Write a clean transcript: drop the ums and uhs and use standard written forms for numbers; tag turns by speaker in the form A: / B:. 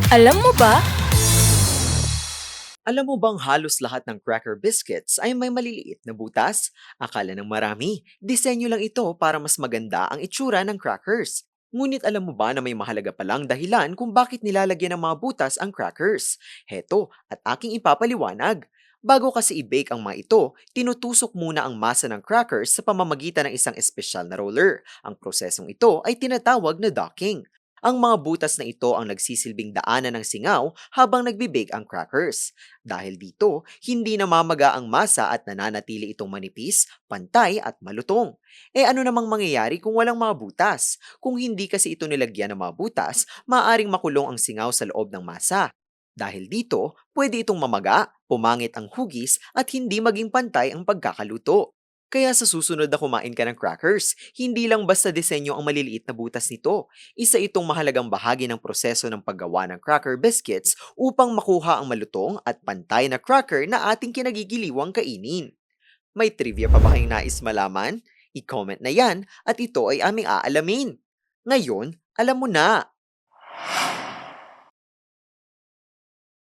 A: Alam mo ba?
B: Alam mo bang halos lahat ng cracker biscuits ay may maliliit na butas? Akala ng marami, disenyo lang ito para mas maganda ang itsura ng crackers. Ngunit alam mo ba na may mahalaga palang dahilan kung bakit nilalagyan ng mga butas ang crackers? Heto, at aking ipapaliwanag. Bago kasi i-bake ang mga ito, tinutusok muna ang masa ng crackers sa pamamagitan ng isang espesyal na roller. Ang prosesong ito ay tinatawag na docking. Ang mga butas na ito ang nagsisilbing daanan ng singaw habang nagbe-bake ang crackers. Dahil dito, hindi namamaga ang masa at nananatili itong manipis, pantay at malutong. Ano namang mangyayari kung walang mga butas? Kung hindi kasi ito nilagyan ng mga butas, maaaring makulong ang singaw sa loob ng masa. Dahil dito, pwede itong mamaga, pumangit ang hugis at hindi maging pantay ang pagkakaluto. Kaya sa susunod na kumain ka ng crackers, hindi lang basta disenyo ang maliliit na butas nito. Isa itong mahalagang bahagi ng proseso ng paggawa ng cracker biscuits upang makuha ang malutong at pantay na cracker na ating kinagigiliwang kainin. May trivia pa ba kayong nais malaman? I-comment na yan at ito ay aming aalamin. Ngayon, alam mo na!